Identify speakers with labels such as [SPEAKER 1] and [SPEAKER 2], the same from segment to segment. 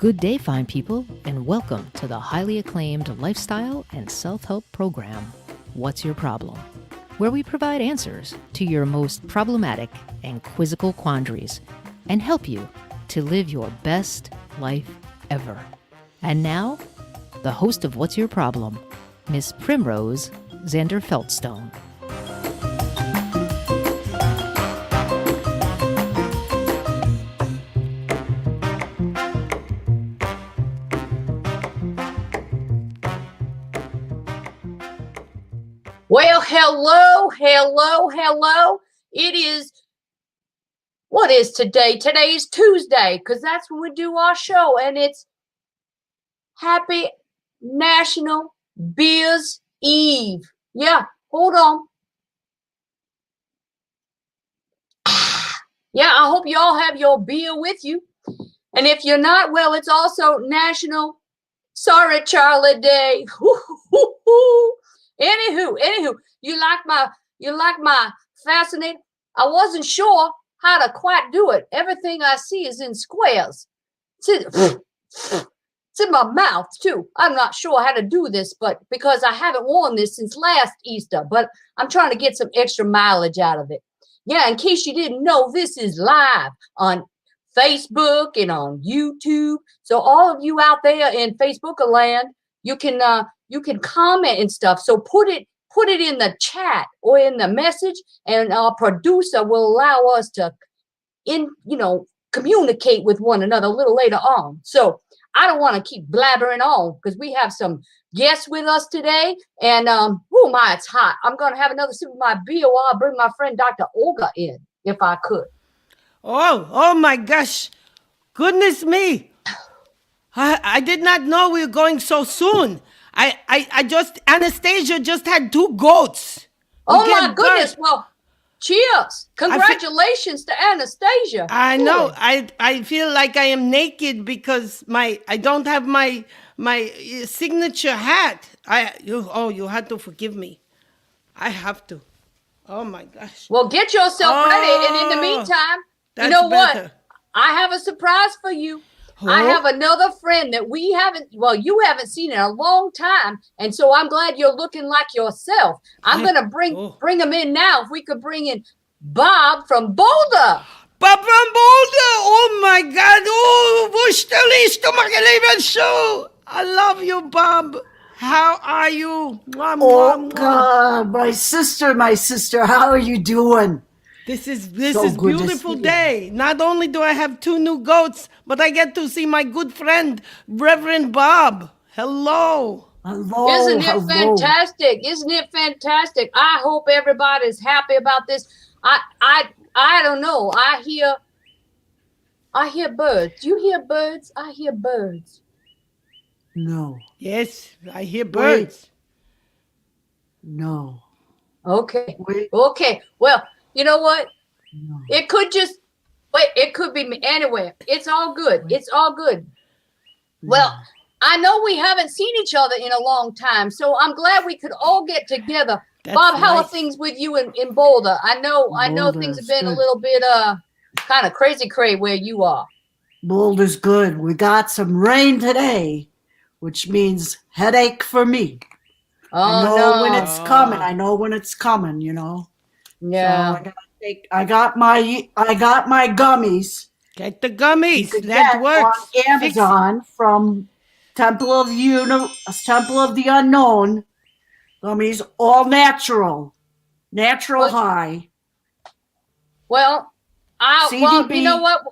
[SPEAKER 1] Good day, fine people, and welcome to the highly acclaimed lifestyle and self-help program, What's Your Problem?, where we provide answers to your most problematic and quizzical quandaries and help you to live your best life ever. And now, the host of What's Your Problem?, Miss PrimmRose Zanderfeldstone.
[SPEAKER 2] Well, hello. It is, what is today? Today is Tuesday, because that's when we do our show, and it's Happy National Beers Eve. Yeah, hold on. Yeah, I hope you all have your beer with you. And if you're not, well, it's also National Sorry Charlie Day. Anywho, you like my fascinating. I wasn't sure how to quite do it. Everything I see is in squares. It's in my mouth too. I'm not sure how to do this, but because I haven't worn this since last Easter, but I'm trying to get some extra mileage out of it. Yeah, in case you didn't know, this is live on Facebook and on YouTube. So all of you out there in Facebook land, you can comment and stuff. So put it in the chat or in the message, and our producer will allow us to communicate with one another a little later on. So I don't want to keep blabbering on because we have some guests with us today. And oh my, it's hot. I'm gonna have another sip of my beer while I bring my friend Dr. Olga in, if I could.
[SPEAKER 3] Oh my gosh. Goodness me. I did not know we were going so soon. Anastasia just had 2 goats.
[SPEAKER 2] Oh my goodness. Well, cheers. Congratulations to Anastasia.
[SPEAKER 3] I know. I feel like I am naked because I don't have my signature hat. You had to forgive me. I have to. Oh my gosh.
[SPEAKER 2] Well, get yourself ready. And in the meantime, you know better. What? I have a surprise for you. Oh? I have another friend that you haven't seen in a long time. And so I'm glad you're looking like yourself. I'm going to bring him in now. If we could bring in Bob from Boulder.
[SPEAKER 3] Bob from Boulder. Oh my God. Oh, wo listo makaliban show. I love you, Bob. How are you?
[SPEAKER 4] Olga, my sister, how are you doing?
[SPEAKER 3] This is beautiful day. Not only do I have 2 new goats, but I get to see my good friend, Reverend Bob. Hello.
[SPEAKER 2] Isn't it fantastic? I hope everybody's happy about this. I don't know. I hear birds. Do you hear birds? I hear birds.
[SPEAKER 4] No.
[SPEAKER 3] Yes, I hear birds.
[SPEAKER 4] Wait. No.
[SPEAKER 2] Okay.
[SPEAKER 4] Wait.
[SPEAKER 2] Okay. Well, you know what?
[SPEAKER 4] No.
[SPEAKER 2] It could be me. Anyway, it's all good. It's all good. Well, I know we haven't seen each other in a long time, so I'm glad we could all get together. Bob, how are things with you in Boulder? I know things have been a little bit kind of crazy where you are.
[SPEAKER 4] Boulder's good. We got some rain today, which means headache for me.
[SPEAKER 2] Oh,
[SPEAKER 4] I know when it's coming. I know when it's coming,
[SPEAKER 2] Yeah.
[SPEAKER 4] So I got my gummies.
[SPEAKER 3] Get the gummies.
[SPEAKER 4] You can
[SPEAKER 3] That
[SPEAKER 4] get
[SPEAKER 3] works.
[SPEAKER 4] on Amazon from Temple of the Unknown. Gummies, all natural high.
[SPEAKER 2] Well,
[SPEAKER 4] CBD,
[SPEAKER 2] you know what?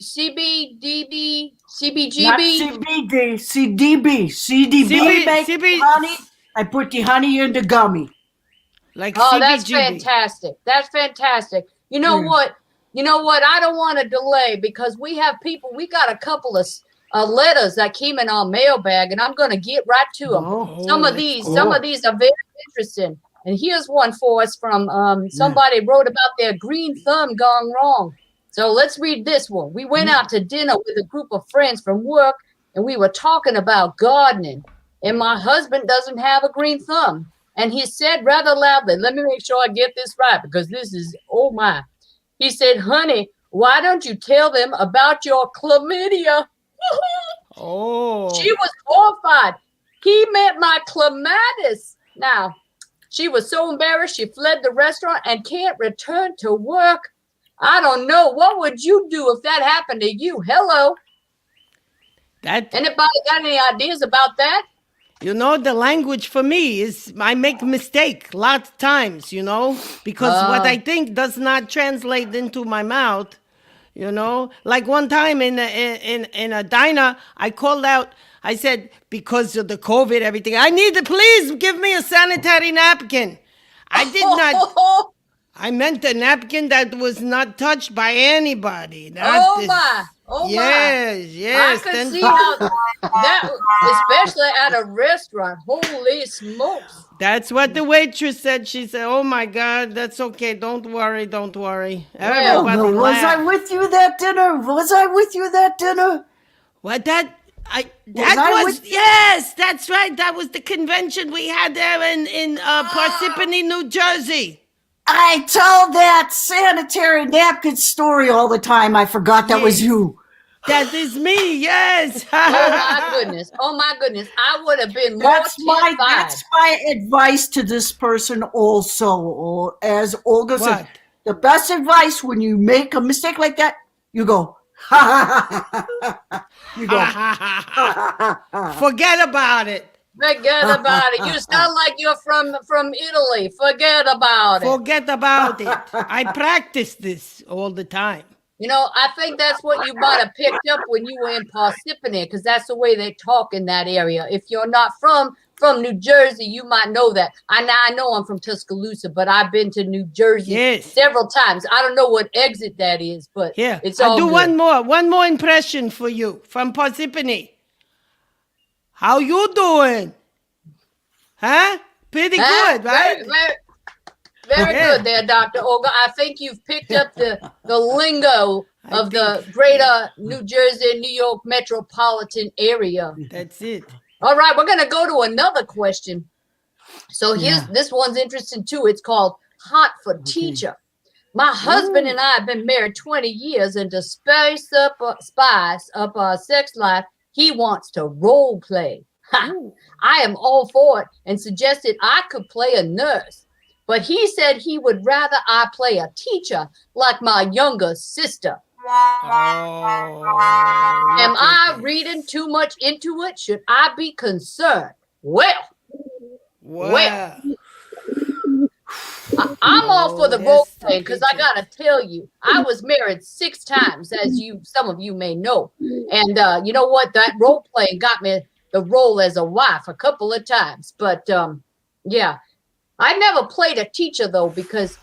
[SPEAKER 2] CBDB, CBGB.
[SPEAKER 4] Not CBD, CDB. Honey. I put the honey in the gummy.
[SPEAKER 3] Like
[SPEAKER 2] that's
[SPEAKER 3] CBGB.
[SPEAKER 2] fantastic. That's fantastic. You know what? I don't want to delay because we got a couple of letters that came in our mailbag, and I'm going to get right to them. Some of these are very interesting. And here's one for us from somebody wrote about their green thumb gone wrong. So let's read this one. We went out to dinner with a group of friends from work, and we were talking about gardening. And my husband doesn't have a green thumb. And he said rather loudly, let me make sure I get this right because this is, oh my. He said, honey, why don't you tell them about your chlamydia?
[SPEAKER 3] Oh.
[SPEAKER 2] She was horrified. He met my clematis. Now, she was so embarrassed, she fled the restaurant and can't return to work. I don't know. What would you do if that happened to you? Hello. Anybody got any ideas about that?
[SPEAKER 3] You know, the language for me is I make mistake lots of times, you know, because what I think does not translate into my mouth, you know. Like one time in a diner, I called out, I said, because of the COVID, everything, I need to please give me a sanitary napkin. I did not. I meant a napkin that was not touched by anybody.
[SPEAKER 2] Oh my.
[SPEAKER 3] Yes.
[SPEAKER 2] I can see how that, especially at a restaurant. Holy smokes.
[SPEAKER 3] That's what the waitress said. She said, oh my God, that's okay. Don't worry.
[SPEAKER 2] Well,
[SPEAKER 3] Everybody
[SPEAKER 4] Was I
[SPEAKER 3] laughed.
[SPEAKER 4] with you that dinner?
[SPEAKER 3] What that
[SPEAKER 4] I
[SPEAKER 3] was
[SPEAKER 4] with-
[SPEAKER 3] yes, that's right. That was the convention we had there in Parsippany, New Jersey.
[SPEAKER 4] I tell that sanitary napkin story all the time. I forgot that was you.
[SPEAKER 3] That is me, yes.
[SPEAKER 2] Oh my goodness. I would have been more
[SPEAKER 4] That's
[SPEAKER 2] terrified.
[SPEAKER 4] my advice to this person also. As Olga said,
[SPEAKER 3] What?
[SPEAKER 4] the best advice when you make a mistake like that, you go, ha ha ha ha. You go,
[SPEAKER 3] Forget about it.
[SPEAKER 2] Forget about it. You sound like you're from Italy. Forget about it.
[SPEAKER 3] Forget about it. I practice this all the time.
[SPEAKER 2] You know, I think that's what you might have picked up when you were in Parsippany, because that's the way they talk in that area. If you're not from New Jersey, you might know that. I know I'm from Tuscaloosa, but I've been to New Jersey several times. I don't know what exit that is, but it's all
[SPEAKER 3] I'll do
[SPEAKER 2] good.
[SPEAKER 3] one more impression for you from Parsippany. How you doing? Huh? Pretty good, right?
[SPEAKER 2] Very good there, Dr. Olga. I think you've picked up the lingo of the greater New Jersey, New York metropolitan area.
[SPEAKER 3] That's it.
[SPEAKER 2] All right, we're going to go to another question. So this one's interesting too. It's called Hot for Teacher. My husband and I have been married 20 years, and to spice up our sex life, he wants to role play. I am all for it and suggested I could play a nurse. But he said he would rather I play a teacher like my younger sister. Am I reading too much into it? Should I be concerned? Well, I'm all for the role play, because I gotta tell you, I was married 6 times, as some of you may know. And you know what? That role playing got me the role as a wife a couple of times. But yeah. I never played a teacher though, because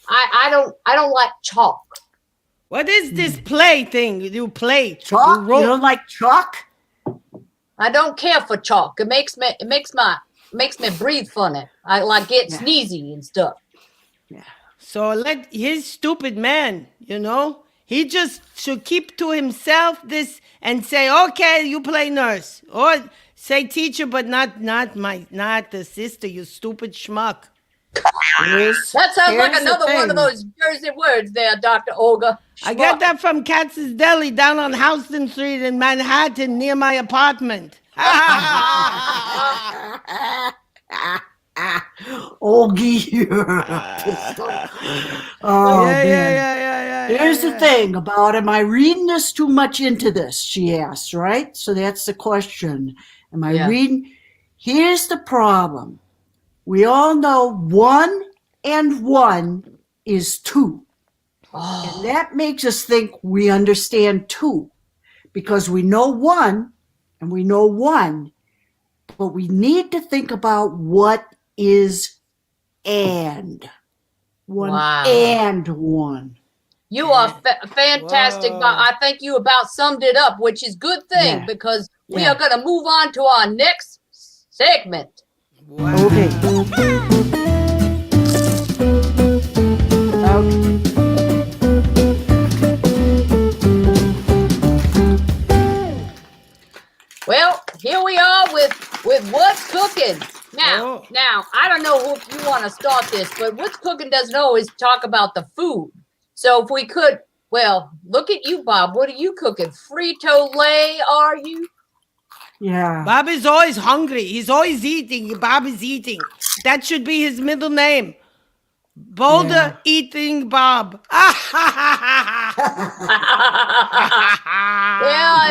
[SPEAKER 2] I don't like chalk.
[SPEAKER 3] What is this play thing? You play
[SPEAKER 4] chalk? You don't like chalk?
[SPEAKER 2] I don't care for chalk. It makes me breathe funny. I like get sneezy and stuff.
[SPEAKER 4] Yeah.
[SPEAKER 3] So let his stupid man, you know, he just should keep to himself this and say, okay, you play nurse, or say teacher, but not the sister, you stupid schmuck.
[SPEAKER 2] That sounds like another one of those Jersey words there, Dr. Olga.
[SPEAKER 3] I got that from Katz's Deli down on Houston Street in Manhattan near my apartment.
[SPEAKER 4] Olgie, you're a pistol. Oh, man. Here's the thing about, am I reading this too much into this? She asked, right? So that's the question. Am I reading? Here's the problem. We all know 1 and 1 is 2. And that makes us think we understand 2, because we know 1 and we know 1, but we need to think about what is and. 1 and 1.
[SPEAKER 2] You are fantastic. I think you about summed it up, which is good thing, because we are going to move on to our next segment.
[SPEAKER 4] Okay.
[SPEAKER 2] Well, here we are with What's Cooking. Now, I don't know if you want to start this, but What's Cooking doesn't always talk about the food. So if we could, well, look at you, Bob. What are you cooking? Frito-Lay, are you?
[SPEAKER 4] Yeah.
[SPEAKER 3] Bob is always hungry. He's always eating. Bob is eating. That should be his middle name. Boulder Eating Bob.
[SPEAKER 2] Yeah,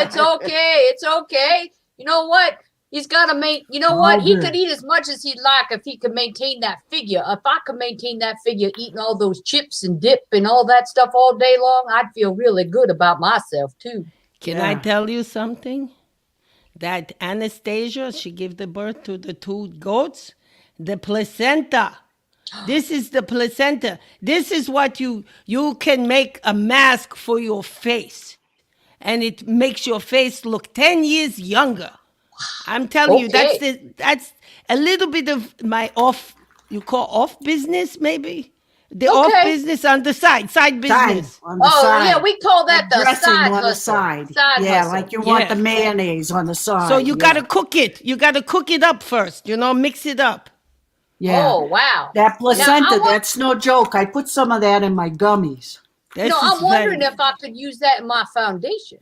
[SPEAKER 2] it's okay. It's okay. You know what? He's got to make, you know what? He could eat as much as he'd like if he could maintain that figure. If I could maintain that figure, eating all those chips and dip and all that stuff all day long, I'd feel really good about myself, too.
[SPEAKER 3] Can I tell you something? That Anastasia, she gave the birth to the 2 goats. The placenta. This is the placenta. This is what you can make a mask for your face. And it makes your face look 10 years younger. I'm telling you, that's a little bit of my off business, maybe? The off business on the side business.
[SPEAKER 4] On the side.
[SPEAKER 2] Yeah, we call that the
[SPEAKER 4] dressing
[SPEAKER 2] side
[SPEAKER 4] on the
[SPEAKER 2] hustle.
[SPEAKER 4] side.
[SPEAKER 2] Side
[SPEAKER 4] yeah,
[SPEAKER 2] hustle.
[SPEAKER 4] like you want the mayonnaise on the side.
[SPEAKER 3] So you got to cook it. You got to cook it up first, mix it up.
[SPEAKER 4] Yeah.
[SPEAKER 2] Oh, wow.
[SPEAKER 4] That placenta,
[SPEAKER 2] Now,
[SPEAKER 4] that's no joke. I put some of that in my gummies.
[SPEAKER 2] I'm wondering if I could use that in my foundation.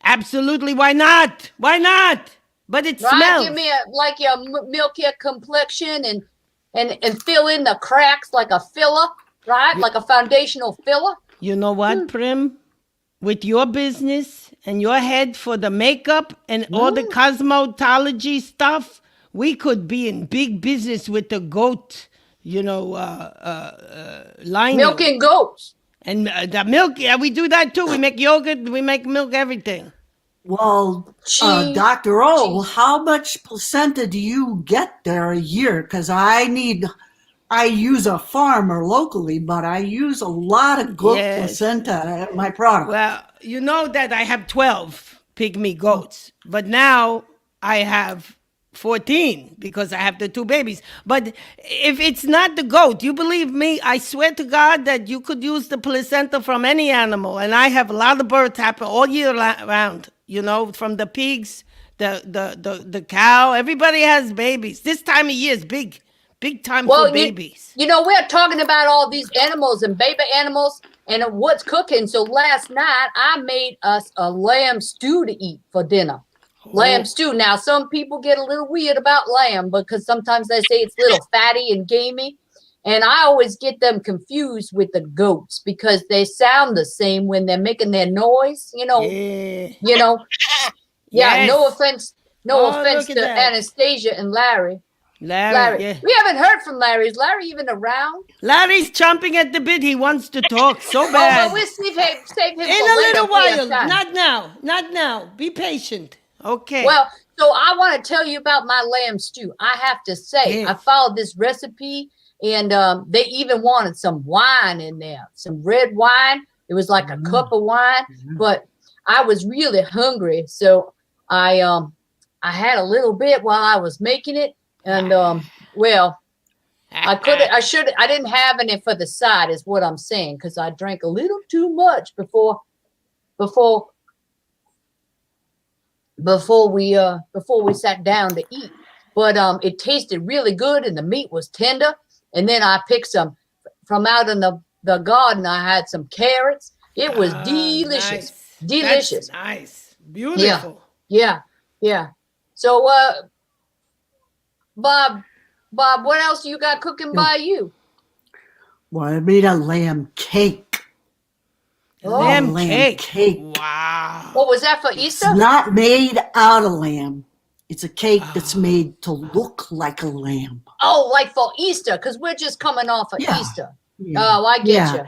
[SPEAKER 3] Absolutely. Why not? Why not? But it smells.
[SPEAKER 2] Give me a milkier complexion and fill in the cracks like a filler, right? Like a foundational filler.
[SPEAKER 3] You know what, Prim? With your business and your head for the makeup and all the cosmetology stuff, we could be in big business with the goat, line.
[SPEAKER 2] Milking goats.
[SPEAKER 3] And the milk, we do that too. We make yogurt, we make milk, everything.
[SPEAKER 4] Well, Dr. O, how much placenta do you get there a year? Because I use a farmer locally, but I use a lot of goat placenta at my product.
[SPEAKER 3] Well, you know that I have 12 pygmy goats, but now I have 14 because I have the 2 babies. But if it's not the goat, you believe me, I swear to God that you could use the placenta from any animal. And I have a lot of births happen all year round, from the pigs, the cow. Everybody has babies. This time of year is big time for babies.
[SPEAKER 2] We're talking about all these animals and baby animals and what's cooking. So last night I made us a lamb stew to eat for dinner. Lamb stew. Now, some people get a little weird about lamb because sometimes they say it's a little fatty and gamey. And I always get them confused with the goats because they sound the same when they're making their noise,
[SPEAKER 3] Yes.
[SPEAKER 2] No offense to Anastasia and Larry. Larry. Yeah. We haven't heard from Larry. Is Larry even around?
[SPEAKER 3] Larry's chomping at the bit. He wants to talk so bad.
[SPEAKER 2] Well, we'll save him
[SPEAKER 3] in a little while. Not now. Be patient. Okay.
[SPEAKER 2] Well, so I want to tell you about my lamb stew. I have to say, I followed this recipe, and they even wanted some wine in there, some red wine. It was like a cup of wine, but I was really hungry, so I had a little bit while I was making it, and I didn't have any for the side, is what I'm saying, because I drank a little too much before we sat down to eat. But it tasted really good and the meat was tender. And then I picked some from out in the garden. I had some carrots. It was delicious.
[SPEAKER 3] Nice.
[SPEAKER 2] Delicious.
[SPEAKER 3] That's nice. Beautiful.
[SPEAKER 2] Yeah. So Bob, what else you got cooking by you?
[SPEAKER 4] Well, I made a lamb cake.
[SPEAKER 3] Lamb cake.
[SPEAKER 4] Wow.
[SPEAKER 2] What was that for Easter?
[SPEAKER 4] It's not made out of lamb. It's a cake that's made to look like a lamb.
[SPEAKER 2] Oh, like for Easter, because we're just coming off of Easter. Yeah. Oh, I get you.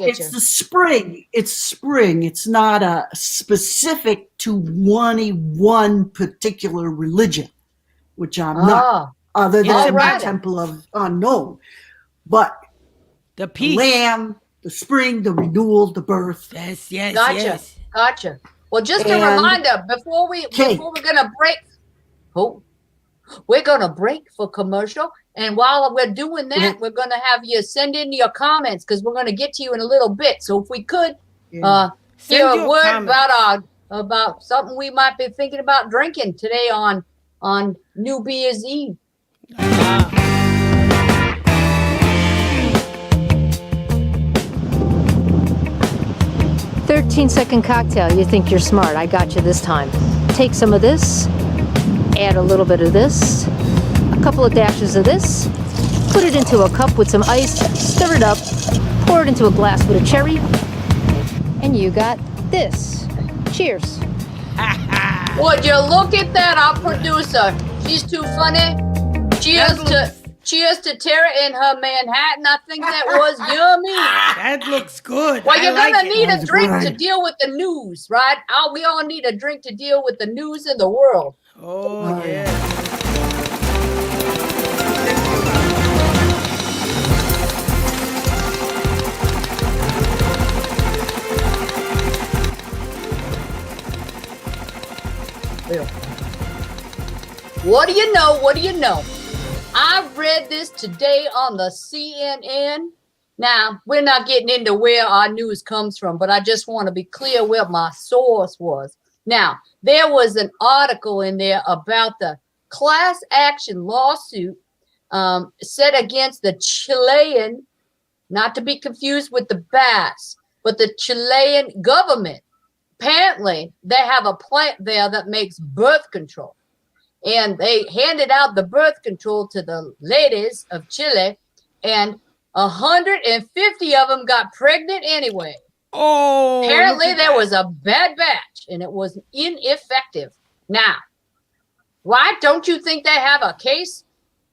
[SPEAKER 4] It's the spring. It's spring. It's not a specific to one particular religion, which I'm not, other than the Temple of Unknown. But
[SPEAKER 3] the peace.
[SPEAKER 4] Lamb, the spring, the renewal, the birth.
[SPEAKER 3] Yes.
[SPEAKER 2] Gotcha. Well, just a reminder before we're gonna break. Oh, we're gonna break for commercial, and while we're doing that, we're gonna have you send in your comments because we're gonna get to you in a little bit. So if we could hear a word about something we might be thinking about drinking today on New Year's Eve.
[SPEAKER 1] 13-second cocktail. You think you're smart. I got you this time. Take some of this. Add a little bit of this, a couple of dashes of this, put it into a cup with some ice, stir it up, pour it into a glass with a cherry, and you got this. Cheers.
[SPEAKER 2] Would you look at that, our producer? She's too funny. Cheers to Tara and her Manhattan. I think that was yummy.
[SPEAKER 3] That looks good.
[SPEAKER 2] Well, you're
[SPEAKER 3] like
[SPEAKER 2] gonna need a
[SPEAKER 4] That's
[SPEAKER 2] drink
[SPEAKER 4] right.
[SPEAKER 2] to deal with the news, right? We all need a drink to deal with the news in the world.
[SPEAKER 3] Oh, yeah.
[SPEAKER 2] What do you know? What do you know? I read this today on the CNN. Now, we're not getting into where our news comes from, but I just want to be clear where my source was. Now, there was an article in there about the class action lawsuit set against the Chilean, not to be confused with the Basque, but the Chilean government. Apparently, they have a plant there that makes birth control. And they handed out the birth control to the ladies of Chile, and 150 of them got pregnant anyway.
[SPEAKER 3] Oh,
[SPEAKER 2] Apparently, there was a bad batch, and it was ineffective. Now, why don't you think they have a case?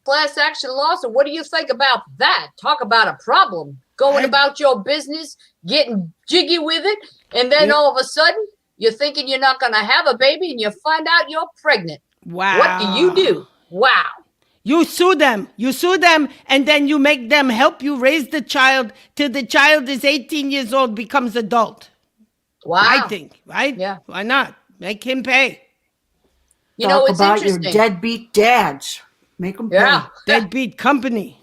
[SPEAKER 2] Class action lawsuit. What do you think about that? Talk about a problem. Going about your business, getting jiggy with it, and then all of a sudden, you're thinking you're not going to have a baby, and you find out you're pregnant.
[SPEAKER 3] Wow.
[SPEAKER 2] What do you do? Wow.
[SPEAKER 3] You sue them, and then you make them help you raise the child till the child is 18 years old, becomes adult.
[SPEAKER 2] Wow.
[SPEAKER 3] I think, right?
[SPEAKER 2] Yeah.
[SPEAKER 3] Why not? Make him pay.
[SPEAKER 2] You know,
[SPEAKER 4] Talk
[SPEAKER 2] it's
[SPEAKER 4] about your
[SPEAKER 2] interesting.
[SPEAKER 4] deadbeat dads. Make them
[SPEAKER 2] Yeah.
[SPEAKER 4] pay.
[SPEAKER 3] Deadbeat company.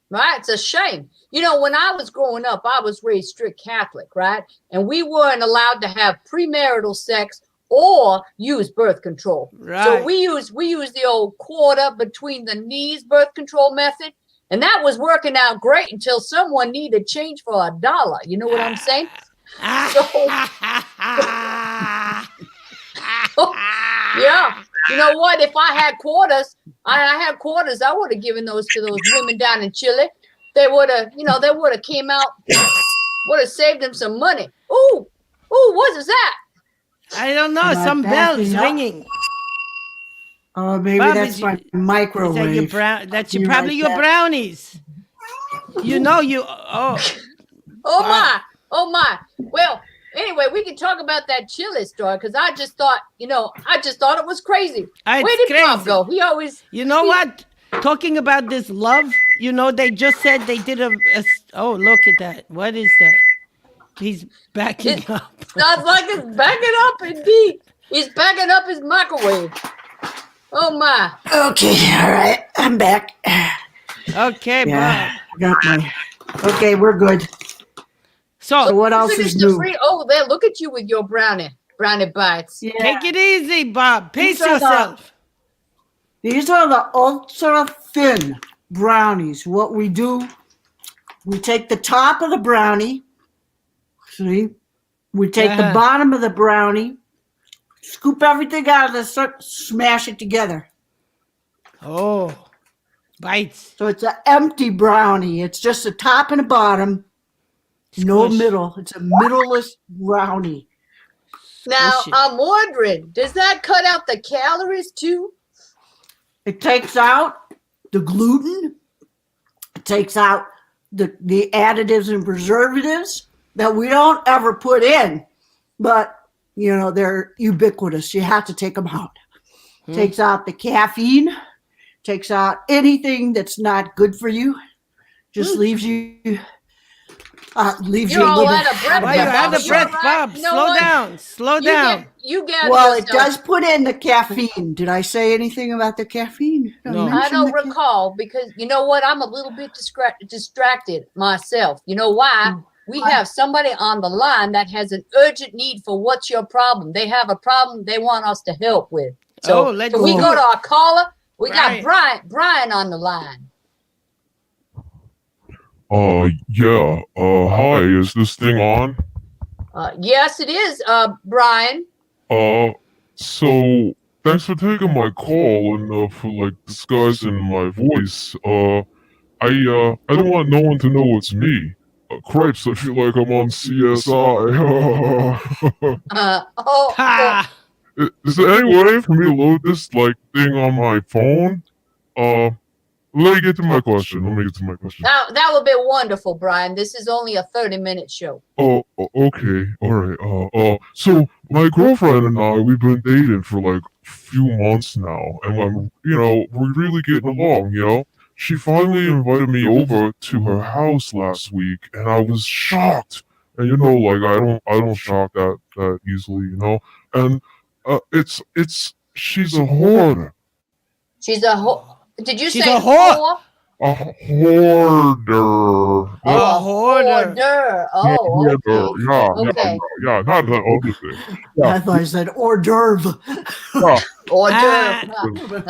[SPEAKER 2] Right. It's a shame. You know, when I was growing up, I was raised strict Catholic, right? And we weren't allowed to have premarital sex or use birth control.
[SPEAKER 3] Right.
[SPEAKER 2] So we use the old quarter between the knees birth control method. And that was working out great until someone needed change for $1. You know what I'm saying? Yeah. You know what? If I had quarters, I would have given those to those women down in Chile. They would have, they would have came out, would have saved them some money. Ooh, what is that?
[SPEAKER 3] I don't know.
[SPEAKER 4] Am I
[SPEAKER 3] Some
[SPEAKER 4] backing
[SPEAKER 3] bells
[SPEAKER 4] up?
[SPEAKER 3] ringing.
[SPEAKER 4] Oh, maybe
[SPEAKER 3] Bob,
[SPEAKER 4] that's my microwave.
[SPEAKER 3] That's
[SPEAKER 4] You
[SPEAKER 3] probably
[SPEAKER 4] like
[SPEAKER 3] your
[SPEAKER 4] that?
[SPEAKER 3] brownies.
[SPEAKER 2] Oh my. Well, anyway, we can talk about that Chile story because I just thought it was crazy.
[SPEAKER 3] It's
[SPEAKER 2] Where did Bob
[SPEAKER 3] crazy.
[SPEAKER 2] go? He always.
[SPEAKER 3] You know what? Talking about this love, they just said they did oh, look at that. What is that? He's backing up.
[SPEAKER 2] Sounds like it's backing up indeed. He's backing up his microwave. Oh my.
[SPEAKER 4] Okay, all right. I'm back.
[SPEAKER 3] Okay,
[SPEAKER 4] Yeah,
[SPEAKER 3] Bob.
[SPEAKER 4] got my. Okay, we're good. So what else is
[SPEAKER 2] Mr.
[SPEAKER 4] new?
[SPEAKER 2] Free, oh, there, look at you with your brownie bites.
[SPEAKER 4] Yeah.
[SPEAKER 3] Take it easy, Bob. Pace
[SPEAKER 4] These are
[SPEAKER 3] yourself.
[SPEAKER 4] These are the ultra thin brownies. What we do, we take the top of the brownie. See? We take the bottom of the brownie, scoop everything out of the smash it together.
[SPEAKER 3] Oh, bites.
[SPEAKER 4] So it's an empty brownie. It's just the top and the bottom. No
[SPEAKER 3] Squish.
[SPEAKER 4] middle. It's a middleless brownie.
[SPEAKER 2] Now,
[SPEAKER 3] Squish it.
[SPEAKER 2] I'm wondering, does that cut out the calories too?
[SPEAKER 4] It takes out the gluten. It takes out the additives and preservatives that we don't ever put in. But, they're ubiquitous. You have to take them out. Takes out the caffeine. Takes out anything that's not good for you. Just leaves you... leaves you
[SPEAKER 2] You're
[SPEAKER 4] a
[SPEAKER 2] all
[SPEAKER 4] little
[SPEAKER 2] out
[SPEAKER 4] bit.
[SPEAKER 2] of breath.
[SPEAKER 3] Why you out of
[SPEAKER 2] You're
[SPEAKER 3] breath,
[SPEAKER 2] right.
[SPEAKER 3] Bob?
[SPEAKER 2] You know
[SPEAKER 3] Slow
[SPEAKER 2] what?
[SPEAKER 3] down. Slow down.
[SPEAKER 2] You gather
[SPEAKER 4] Well, it
[SPEAKER 2] yourself.
[SPEAKER 4] does put in the caffeine. Did I say anything about the caffeine? Did
[SPEAKER 3] No.
[SPEAKER 2] I
[SPEAKER 4] mention
[SPEAKER 2] don't
[SPEAKER 4] the
[SPEAKER 2] recall because you know what? I'm a little bit distracted myself. You know why? We have somebody on the line that has an urgent need for what's your problem. They have a problem they want us to help with. So
[SPEAKER 3] let's
[SPEAKER 2] can we
[SPEAKER 3] do
[SPEAKER 2] go
[SPEAKER 3] it.
[SPEAKER 2] to our caller? We
[SPEAKER 3] Brian.
[SPEAKER 2] got Brian on the line.
[SPEAKER 5] Yeah. Hi, is this thing on?
[SPEAKER 2] Yes, it is, Brian.
[SPEAKER 5] So thanks for taking my call and for like disguising my voice. I don't want no one to know it's me. Cripes, I feel like I'm on CSI.
[SPEAKER 3] Ha!
[SPEAKER 5] Is there any way for me to load this like thing on my phone? Let me get to my question.
[SPEAKER 2] That would be wonderful, Brian. This is only a 30-minute show.
[SPEAKER 5] Oh, okay, all right. So my girlfriend and I, we've been dating for like a few months now, and we're really getting along. She finally invited me over to her house last week, and I was shocked. And like I don't shock that easily, And she's a whore.
[SPEAKER 2] She's a Did you
[SPEAKER 3] She's
[SPEAKER 2] say
[SPEAKER 3] a whore.
[SPEAKER 2] whore?
[SPEAKER 5] A hoarder.
[SPEAKER 3] A hoarder.
[SPEAKER 2] Oh, okay. Okay.
[SPEAKER 5] Yeah, not the other thing.
[SPEAKER 4] I thought you said hors d'oeuvre.
[SPEAKER 5] Yeah.
[SPEAKER 2] Hors
[SPEAKER 5] Yeah.
[SPEAKER 2] d'oeuvre.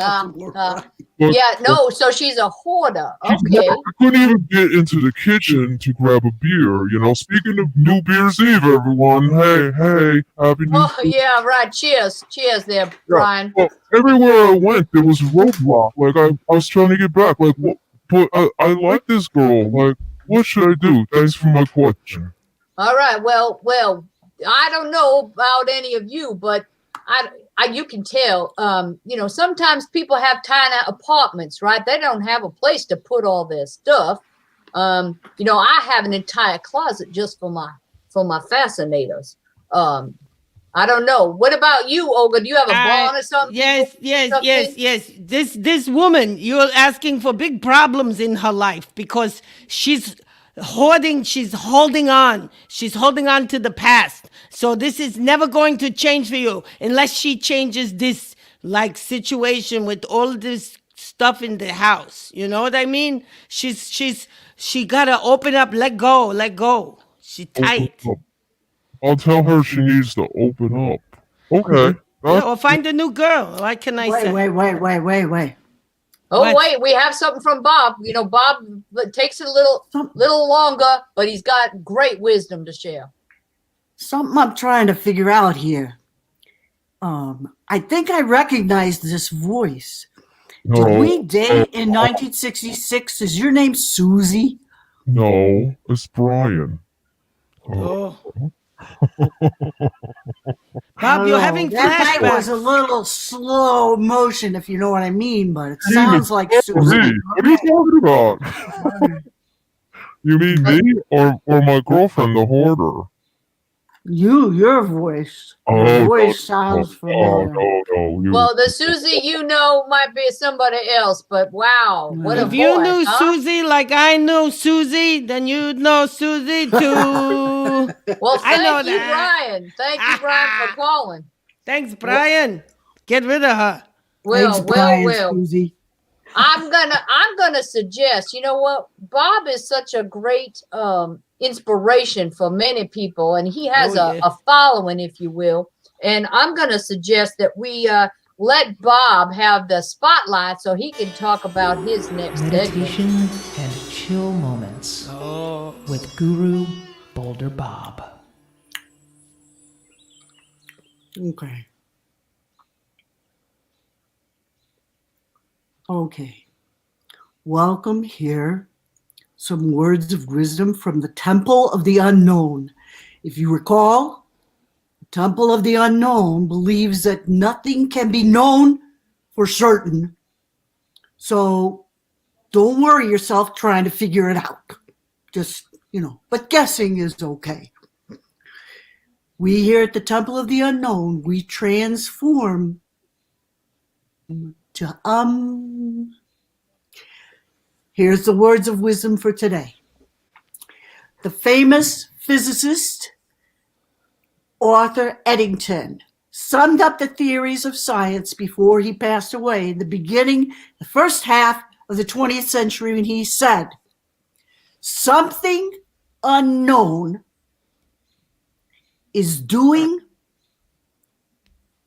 [SPEAKER 2] Yeah, no, so she's a hoarder. Okay.
[SPEAKER 5] I couldn't even get into the kitchen to grab a beer. Speaking of New Beer's Eve, everyone. Hey, happy New
[SPEAKER 2] Oh, yeah, right. Cheers there, Brian.
[SPEAKER 5] Well, everywhere I went, there was a roadblock. Like, I was trying to get back. Like, but I like this girl. Like, what should I do? Thanks for my question.
[SPEAKER 2] All right. Well, I don't know about any of you, but you can tell, sometimes people have tiny apartments, right? They don't have a place to put all their stuff. I have an entire closet just for my fascinators. I don't know. What about you, Olga? Do you have a barn or something?
[SPEAKER 3] Yes. This woman, you're asking for big problems in her life because she's hoarding, she's holding on to the past. So this is never going to change for you unless she changes this like situation with all this stuff in the house. You know what I mean? She gotta open up, let go. She tight.
[SPEAKER 5] I'll tell her she needs to open up. Okay.
[SPEAKER 3] Yeah, or find a new girl. What can I say?
[SPEAKER 4] Wait.
[SPEAKER 2] Oh,
[SPEAKER 3] What?
[SPEAKER 2] wait, we have something from Bob. Bob takes it a little longer, but he's got great wisdom to share.
[SPEAKER 4] Something I'm trying to figure out here. I think I recognize this voice.
[SPEAKER 5] No.
[SPEAKER 4] Did we date in 1966? Is your name Susie?
[SPEAKER 5] No, it's Brian.
[SPEAKER 3] Oh. Bob, you're having
[SPEAKER 4] That was
[SPEAKER 3] flashbacks.
[SPEAKER 4] a little slow motion, if you know what I mean, but it sounds like
[SPEAKER 5] Me?
[SPEAKER 4] Susie.
[SPEAKER 5] What are you talking about? You mean me or my girlfriend, the hoarder?
[SPEAKER 4] Your voice. Your voice sounds familiar.
[SPEAKER 5] No.
[SPEAKER 2] Well, the Susie might be somebody else, but wow, what a
[SPEAKER 3] If you
[SPEAKER 2] voice,
[SPEAKER 3] knew
[SPEAKER 2] huh?
[SPEAKER 3] Susie like I knew Susie, then you'd know Susie too.
[SPEAKER 2] Well,
[SPEAKER 3] I know
[SPEAKER 2] thank you,
[SPEAKER 3] that.
[SPEAKER 2] Brian. Thank you, Brian, for calling.
[SPEAKER 3] Thanks, Brian. Get rid of her.
[SPEAKER 4] Thanks, Brian,
[SPEAKER 2] Well.
[SPEAKER 4] Susie.
[SPEAKER 2] I'm gonna suggest, you know what? Bob is such a great inspiration for many people, and he has a following, if you will. And I'm gonna suggest that we let Bob have the spotlight so he can talk about his next
[SPEAKER 1] Meditation
[SPEAKER 2] segment.
[SPEAKER 1] and chill moments with Guru Boulder Bob.
[SPEAKER 4] Okay. Welcome here. Some words of wisdom from the Temple of the Unknown. If you recall, the Temple of the Unknown believes that nothing can be known for certain. So don't worry yourself trying to figure it out. Just, but guessing is okay. We here at the Temple of the Unknown, we transform to Here's the words of wisdom for today. The famous physicist Arthur Eddington summed up the theories of science before he passed away in the first half of the 20th century, when he said, something unknown is doing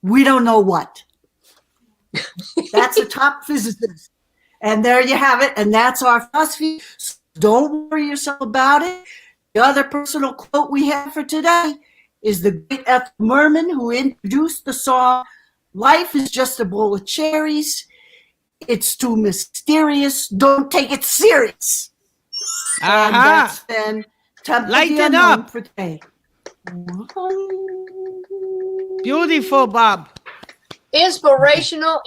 [SPEAKER 4] we don't know what. That's a top physicist. And there you have it. And that's our philosophy. So don't worry yourself about it. The other personal quote we have for today is the great Ethel Merman, who introduced the song Life is just a bowl of cherries. It's too mysterious. Don't take it serious. And that's been Temple
[SPEAKER 3] Light
[SPEAKER 4] the
[SPEAKER 3] it
[SPEAKER 4] Unknown
[SPEAKER 3] up.
[SPEAKER 4] for today.
[SPEAKER 3] Beautiful, Bob.
[SPEAKER 2] Inspirational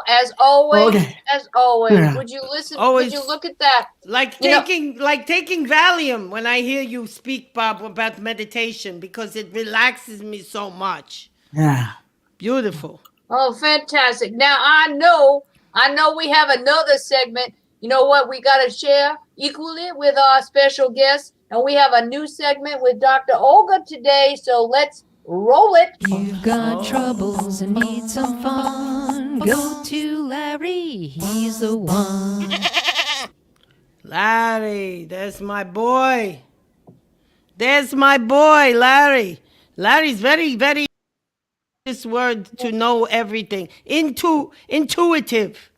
[SPEAKER 2] as always.
[SPEAKER 4] Okay.
[SPEAKER 2] As always.
[SPEAKER 4] Yeah.
[SPEAKER 2] Would you listen?
[SPEAKER 3] Always.
[SPEAKER 2] Would you look at that?
[SPEAKER 3] Like
[SPEAKER 2] You know-
[SPEAKER 3] taking Valium when I hear you speak, Bob, about meditation because it relaxes me so much.
[SPEAKER 4] Yeah.
[SPEAKER 3] Beautiful.
[SPEAKER 2] Oh, fantastic. Now I know we have another segment. You know what? We got to share equally with our special guests. And we have a new segment with Dr. Olga today. So let's roll it.
[SPEAKER 1] You've got troubles and need some fun. Go to Larry, he's the one.
[SPEAKER 3] Larry, there's my boy. There's my boy, Larry. Larry's very, very this word to know everything. Intuitive.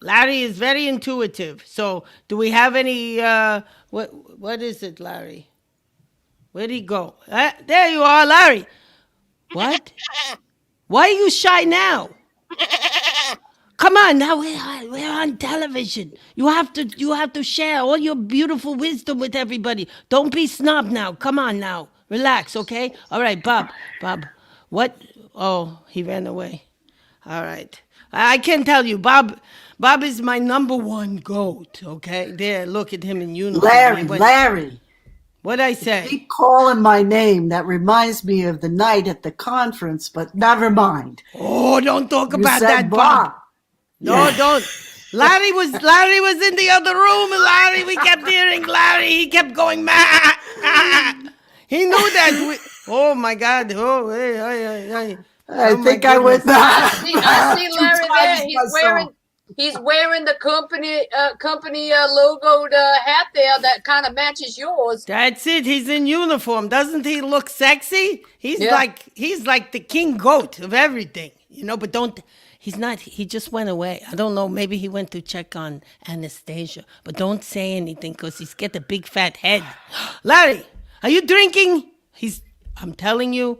[SPEAKER 3] Larry is very intuitive. So do we have any what is it, Larry? Where'd he go? There you are, Larry. What? Why are you shy now? Come on, now we're on television. You have to share all your beautiful wisdom with everybody. Don't be snob now. Come on now. Relax, okay? All right, Bob. What? Oh, he ran away. All right. I can tell you, Bob is my number one goat, okay? There, look at him in uniform.
[SPEAKER 4] Larry.
[SPEAKER 3] What'd I say?
[SPEAKER 4] Keep calling my name. That reminds me of the night at the conference, but never mind.
[SPEAKER 3] Oh, don't talk
[SPEAKER 4] You
[SPEAKER 3] about
[SPEAKER 4] said
[SPEAKER 3] that, Bob. No,
[SPEAKER 4] Yeah.
[SPEAKER 3] don't. Larry was in the other room, and Larry, we kept hearing Larry. He kept going, mad. He knew that. Oh, my God. Oh, hey.
[SPEAKER 4] I think I went back.
[SPEAKER 2] I see Larry there. He's wearing the company logoed hat there that kind of matches yours.
[SPEAKER 3] That's it. He's in uniform. Doesn't he look sexy? He's like the king goat of everything, but he's not. He just went away. I don't know. Maybe he went to check on Anastasia, but don't say anything because he's got a big fat head. Larry, are you drinking? I'm telling you.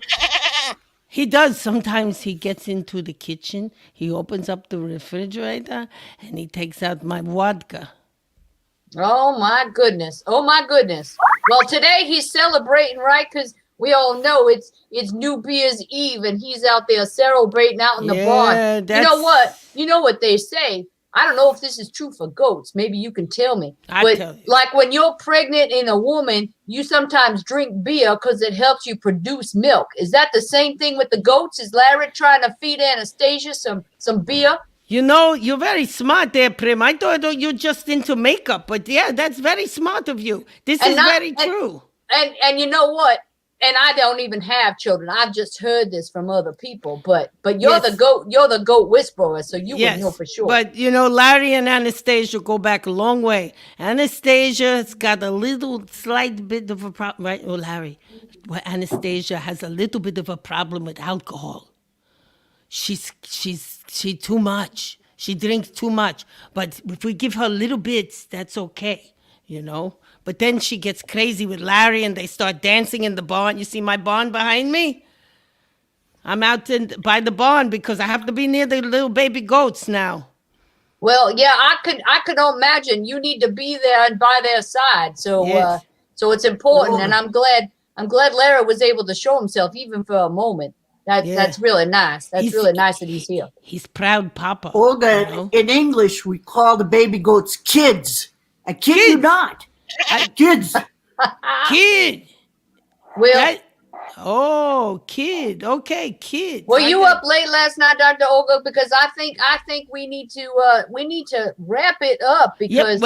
[SPEAKER 3] He does. Sometimes he gets into the kitchen, he opens up the refrigerator, and he takes out my vodka.
[SPEAKER 2] Oh, my goodness. Well, today he's celebrating, right? Because we all know it's New Beer's Eve, and he's out there celebrating out in the barn. You know what they say. I don't know if this is true for goats. Maybe you can tell me. But
[SPEAKER 3] tell you.
[SPEAKER 2] Like when you're pregnant in a woman, you sometimes drink beer because it helps you produce milk. Is that the same thing with the goats? Is Larry trying to feed Anastasia some beer?
[SPEAKER 3] You're very smart there, Prim. I thought you're just into makeup, but yeah, that's very smart of you. This is very true.
[SPEAKER 2] And you know what? And I don't even have children. I've just heard this from other people. But you're the goat whisperer, so you would know for sure.
[SPEAKER 3] But Larry and Anastasia go back a long way. Anastasia's got a slight bit of a problem, right? Oh, Larry. Well, Anastasia has a little bit of a problem with alcohol. She's too much. She drinks too much. But if we give her little bits, that's okay, But then she gets crazy with Larry and they start dancing in the barn. You see my barn behind me? I'm out by the barn because I have to be near the little baby goats now.
[SPEAKER 2] Well, yeah, I could imagine you need to be there and by their side. So
[SPEAKER 3] Yes.
[SPEAKER 2] So it's important, and I'm glad Larry was able to show himself even for a moment. That's really nice. Really nice that he's here.
[SPEAKER 3] He's proud papa.
[SPEAKER 4] Olga, in English, we call the baby goats kids. I kid you not. Kids.
[SPEAKER 3] Kid.
[SPEAKER 2] Well,
[SPEAKER 3] kid. Okay, kid.
[SPEAKER 2] Were you up late last night, Dr. Olga? Because I think we need to wrap it up because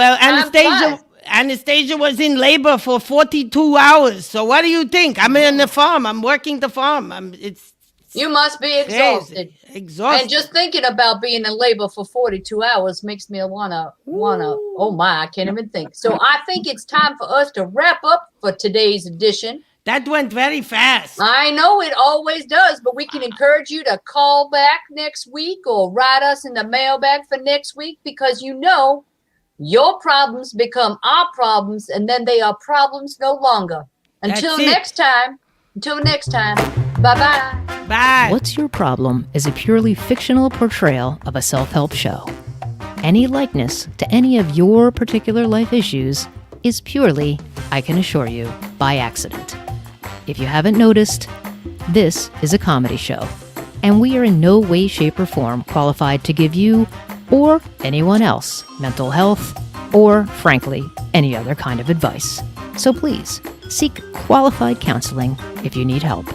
[SPEAKER 3] Anastasia was in labor for 42 hours. So what do you think? I'm in the farm. I'm working the farm.
[SPEAKER 2] You must be exhausted.
[SPEAKER 3] Exhausted.
[SPEAKER 2] And just thinking about being in labor for 42 hours makes me wanna, oh my, I can't even think. So I think it's time for us to wrap up for today's edition.
[SPEAKER 3] That went very fast.
[SPEAKER 2] I know it always does, but we can encourage you to call back next week or write us in the mailbag for next week because your problems become our problems and then they are problems no longer. Until next time, bye-bye.
[SPEAKER 3] Bye.
[SPEAKER 1] What's Your Problem is a purely fictional portrayal of a self-help show. Any likeness to any of your particular life issues is purely, I can assure you, by accident. If you haven't noticed, this is a comedy show, and we are in no way, shape, or form qualified to give you or anyone else mental health or, frankly, any other kind of advice. So please, seek qualified counseling if you need help.